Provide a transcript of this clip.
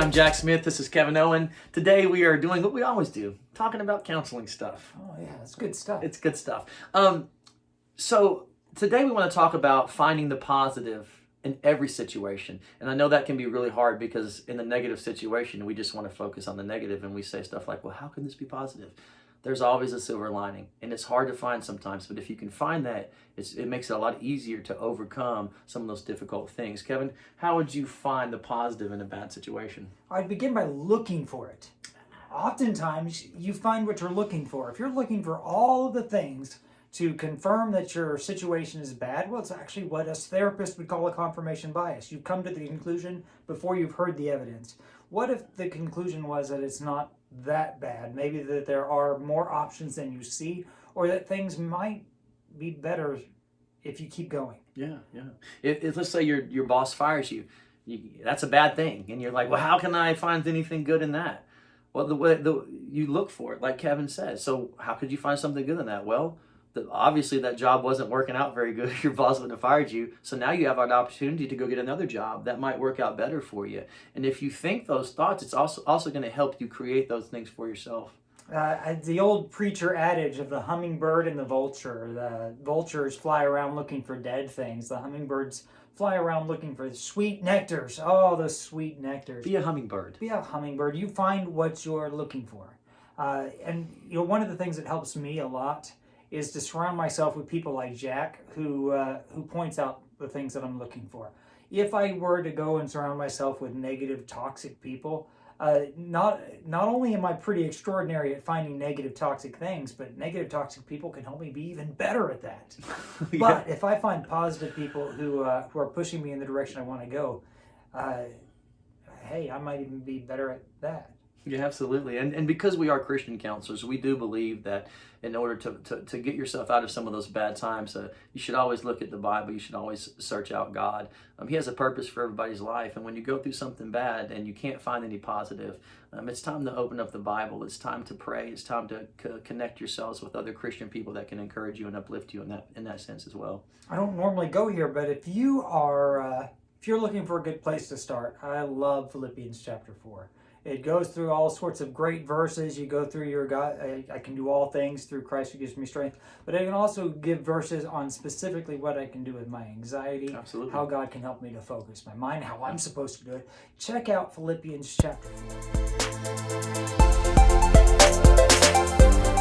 I'm Jack Smith. This is Kevon Owen. Today we are doing what we always do, talking about counseling stuff. Oh yeah, it's good stuff. It's good stuff. So today we want to talk about finding the positive in every situation. And I know that can be really hard because in the negative situation, we just want to focus on the negative and we say stuff like, well, how can this be positive? There's always a silver lining, and it's hard to find sometimes, but if you can find that, it makes it a lot easier to overcome some of those difficult things. Kevon, how would you find the positive in a bad situation? I'd begin by looking for it. Oftentimes, you find what you're looking for. If you're looking for all of the things to confirm that your situation is bad, well, it's actually what us therapists would call a confirmation bias. You've come to the conclusion before you've heard the evidence. What if the conclusion was that it's not that bad? Maybe that there are more options than you see, or that things might be better if you keep going. Yeah. If let's say your boss fires you, that's a bad thing, and you're like, well, how can I find anything good in that? Well, you look for it, like Kevon says. So how could you find something good in that? Well, obviously that job wasn't working out very good. Your boss would have fired you. So now you have an opportunity to go get another job that might work out better for you. And if you think those thoughts, it's also going to help you create those things for yourself. The old preacher adage of the hummingbird and the vulture. The vultures fly around looking for dead things. The hummingbirds fly around looking for sweet nectars. Oh, the sweet nectars. Be a hummingbird. Be a hummingbird. You find what you're looking for. And one of the things that helps me a lot is to surround myself with people like Jack who points out the things that I'm looking for. If I were to go and surround myself with negative, toxic people, not only am I pretty extraordinary at finding negative, toxic things, but negative, toxic people can help me be even better at that. Yeah. But if I find positive people who are pushing me in the direction I want to go, hey, I might even be better at that. Yeah, absolutely. And because we are Christian counselors, we do believe that in order to get yourself out of some of those bad times, you should always look at the Bible. You should always search out God. He has a purpose for everybody's life. And when you go through something bad and you can't find any positive, it's time to open up the Bible. It's time to pray. It's time to connect yourselves with other Christian people that can encourage you and uplift you in that sense as well. I don't normally go here, but if you are if you're looking for a good place to start, I love Philippians chapter 4. It goes through all sorts of great verses. You go through your God, I can do all things through Christ who gives me strength. But I can also give verses on specifically what I can do with my anxiety. Absolutely. How God can help me to focus my mind, how I'm supposed to do it. Check out Philippians chapter 4.